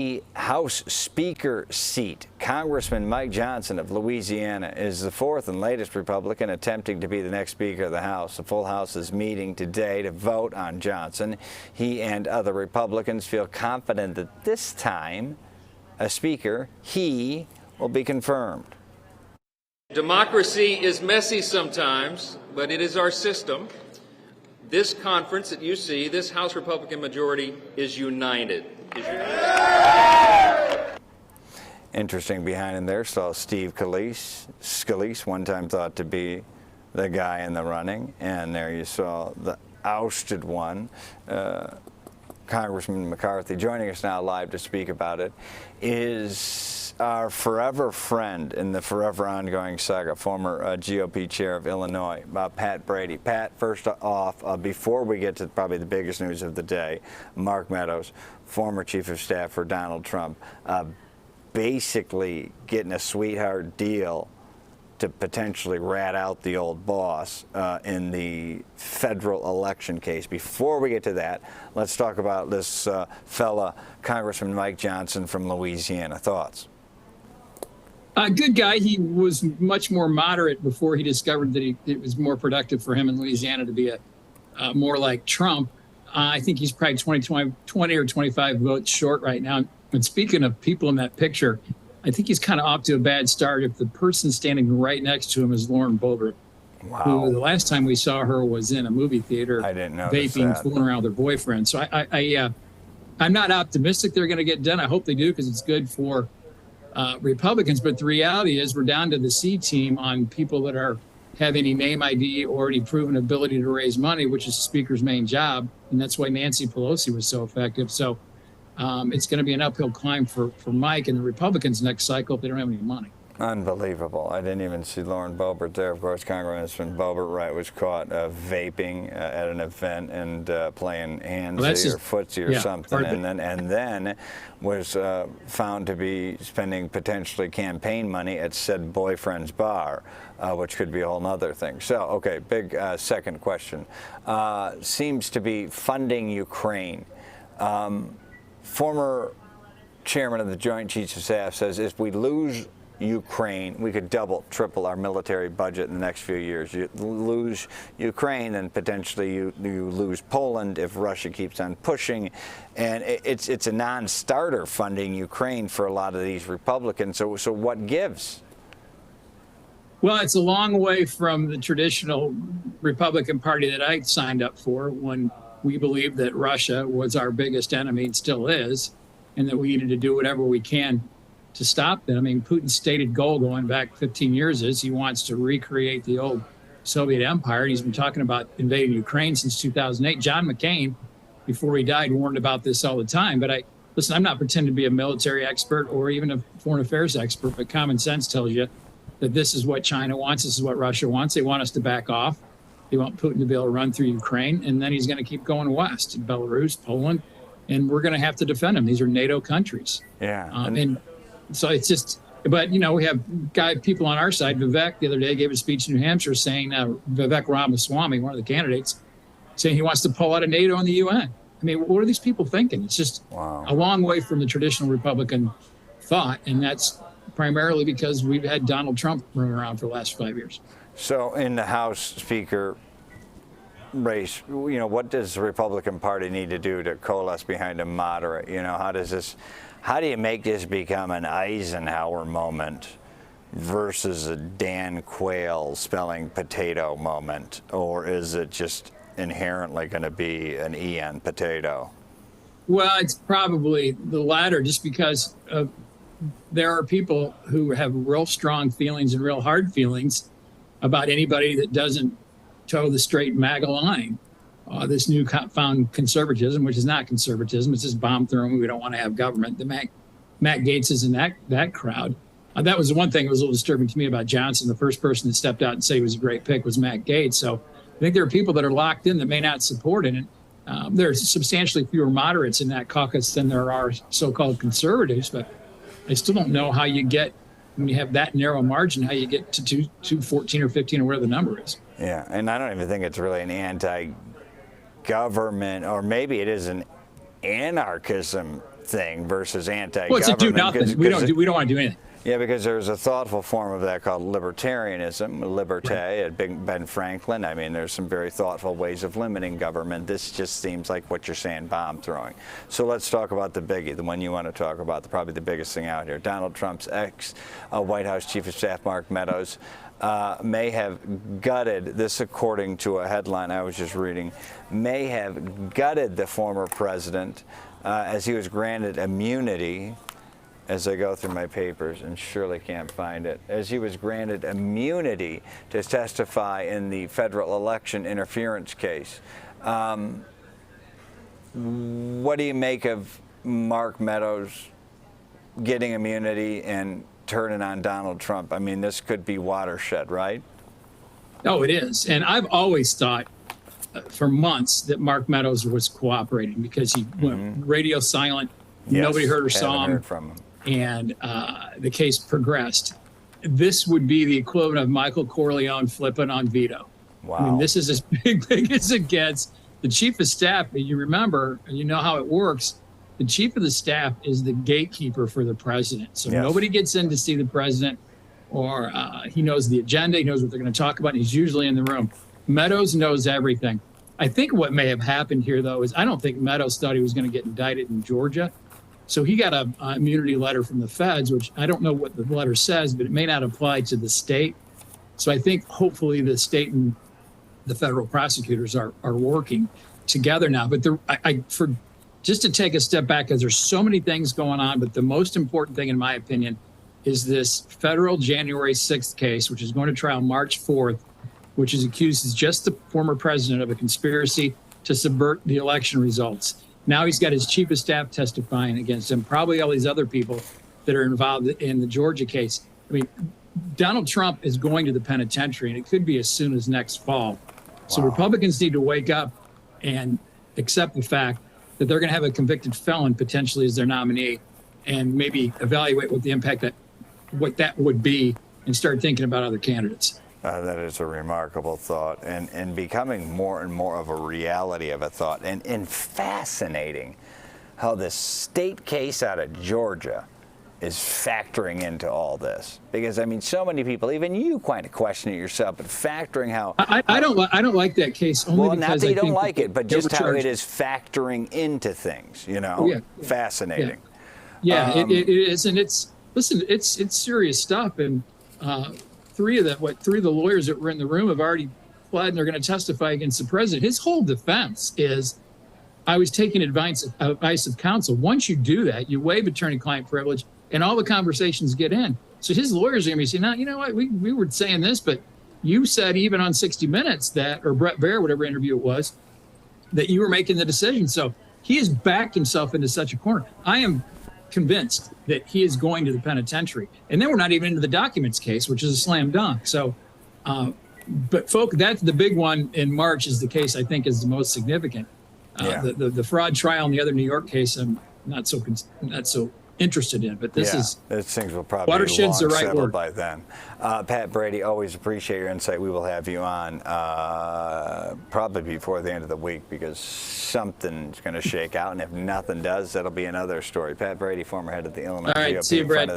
The House Speaker seat. Congressman Mike Johnson of Louisiana is the fourth and latest Republican attempting to be the next Speaker of the House. The full House is meeting today to vote on Johnson. He and other Republicans feel confident that this time, as Speaker, he will be confirmed. Democracy is messy sometimes, but it is our system. This conference that you see, this House Republican majority, is united. Interesting behind him there, saw Steve Scalise, one time thought to be the guy in the running, and there you saw the ousted one, Congressman McCarthy. Joining us now live to speak about it is our forever friend in the forever ongoing saga, former GOP chair of Illinois, Pat Brady. Pat, first off, before we get to probably the biggest news of the day, Mark Meadows, former chief of staff for Donald Trump, basically getting a sweetheart deal to potentially rat out the old boss in the federal election case. Before we get to that, let's talk about this fella, Congressman Mike Johnson from Louisiana. Thoughts? Good guy. He was much more moderate before he discovered that it was more productive for him in Louisiana to be more like Trump. I think he's probably 20 or 25 votes short right now. And speaking of people in that picture, I think he's kind of off to a bad start if the person standing right next to him is Lauren Boebert, who the last time we saw her was in a movie theater vaping, fooling around with her boyfriend. So I'm not optimistic they're going to get done. I hope they do because it's good for Republicans. But the reality is we're down to the C team on people that have any name ID or any proven ability to raise money, which is the Speaker's main job. And that's why Nancy Pelosi was so effective. So it's going to be an uphill climb for Mike and the Republicans next cycle if they don't have any money. Unbelievable. I didn't even see Lauren Boebert there. Of course, Congressman Boebert was caught vaping at an event and playing handsy or footsie or something, and then was found to be spending potentially campaign money at said boyfriend's bar, which could be a whole other thing. So, okay, big second question. Seems to be funding Ukraine. Former chairman of the Joint Chiefs of Staff says if we lose Ukraine, we could double, triple our military budget in the next few years. You lose Ukraine, then potentially you lose Poland if Russia keeps on pushing. And it's a non-starter funding Ukraine for a lot of these Republicans. So what gives? Well, it's a long way from the traditional Republican Party that I signed up for when we believed that Russia was our biggest enemy and still is, and that we needed to do whatever we can to stop them. I mean, Putin's stated goal going back 15 years is he wants to recreate the old Soviet empire. He's been talking about invading Ukraine since 2008. John McCain, before he died, warned about this all the time. But listen, I'm not pretending to be a military expert or even a foreign affairs expert, but common sense tells you that this is what China wants. This is what Russia wants. They want us to back off. They want Putin to be able to run through Ukraine, and then he's going to keep going west, Belarus, Poland, and we're going to have to defend them. These are NATO countries. Yeah. And so it's just, but, you know, we have people on our side. Vivek the other day gave a speech in New Hampshire saying, Vivek Ramaswamy, one of the candidates, saying he wants to pull out of NATO and the UN. I mean, what are these people thinking? It's just a long way from the traditional Republican thought, and that's primarily because we've had Donald Trump running around for the last 5 years. So in the House Speaker race, you know, what does the Republican Party need to do to coalesce behind a moderate? You know, how do you make this become an Eisenhower moment versus a Dan Quayle spelling potato moment? Or is it just inherently going to be an Ian potato? Well, it's probably the latter, just because there are people who have real strong feelings and real hard feelings about anybody that doesn't toe the straight MAGA line. This newfound conservatism, which is not conservatism, it's just bomb throwing. We don't want to have government. The Matt Gaetz is in that crowd. That was the one thing that was a little disturbing to me about Johnson. The first person that stepped out and said he was a great pick was Matt Gaetz. So I think there are people that are locked in that may not support it. And there's substantially fewer moderates in that caucus than there are so-called conservatives. But I still don't know how you get, when you have that narrow margin, how you get to 214 or 15 or whatever the number is. Yeah, and I don't even think it's really an anti-government, or maybe it is an anarchism thing versus anti-government. Well, it's a do nothing. We don't want to do anything. Yeah, because there's a thoughtful form of that called libertarianism, liberté, at Ben Franklin. I mean, there's some very thoughtful ways of limiting government. This just seems like what you're saying, bomb throwing. So let's talk about the biggie, the one you want to talk about, probably the biggest thing out here. Donald Trump's ex-White House Chief of Staff, Mark Meadows, may have gutted, this according to a headline I was just reading, may have gutted the former president as he was granted immunity, as I go through my papers and surely can't find it, as he was granted immunity to testify in the federal election interference case. What do you make of Mark Meadows getting immunity and turning on Donald Trump? I mean, this could be watershed, right? Oh, it is. And I've always thought for months that Mark Meadows was cooperating because he went radio silent. Yes, nobody heard or saw him. Heard from him. And the case progressed. This would be the equivalent of Michael Corleone flipping on veto. Wow. I mean, this is as big as it gets. The chief of staff, you remember, you know how it works. The chief of the staff is the gatekeeper for the president. So nobody gets in to see the president, or he knows the agenda. He knows what they're going to talk about. And he's usually in the room. Meadows knows everything. I think what may have happened here, though, is I don't think Meadows thought he was going to get indicted in Georgia. So he got an immunity letter from the feds, which I don't know what the letter says, but it may not apply to the state. So I think hopefully the state and the federal prosecutors are working together now. But for just to take a step back, because there's so many things going on, but the most important thing, in my opinion, is this federal January 6th case, which is going to trial March 4th, which is accuses just the former president of a conspiracy to subvert the election results. Now he's got his chief of staff testifying against him, probably all these other people that are involved in the Georgia case. I mean, Donald Trump is going to the penitentiary, and it could be as soon as next fall. So Republicans need to wake up and accept the fact that they're going to have a convicted felon potentially as their nominee, and maybe evaluate what the impact what that would be, and start thinking about other candidates. That is a remarkable thought, and becoming more and more of a reality of a thought, and fascinating how this state case out of Georgia is factoring into all this. Because I mean, so many people, even you, kind of question it yourself, but factoring how I don't like that case only because not that you don't like that it, but just how it is factring into things. You know, fascinating. Yeah, it is, and it's serious stuff, and. Three of the lawyers that were in the room have already pled, and they're going to testify against the president. His whole defense is, I was taking advice of counsel. Once you do that, you waive attorney-client privilege, and all the conversations get in. So his lawyers are going to be saying, "No, you know what? We were saying this, but you said even on 60 Minutes that, or Brett Baer, whatever interview it was, that you were making the decision." So he has backed himself into such a corner. I am convinced that he is going to the penitentiary, and then we're not even into the documents case, which is a slam dunk. So, but folks, that's the big one in March, is the case I think is the most significant. The fraud trial and the other New York case, I'm not so interested in, but these things will probably be long settled by then. Pat Brady, always appreciate your insight. We will have you on probably before the end of the week, because something's going to shake out, and if nothing does, that'll be another story. Pat Brady, former head of the Illinois GOP. See you, Brad.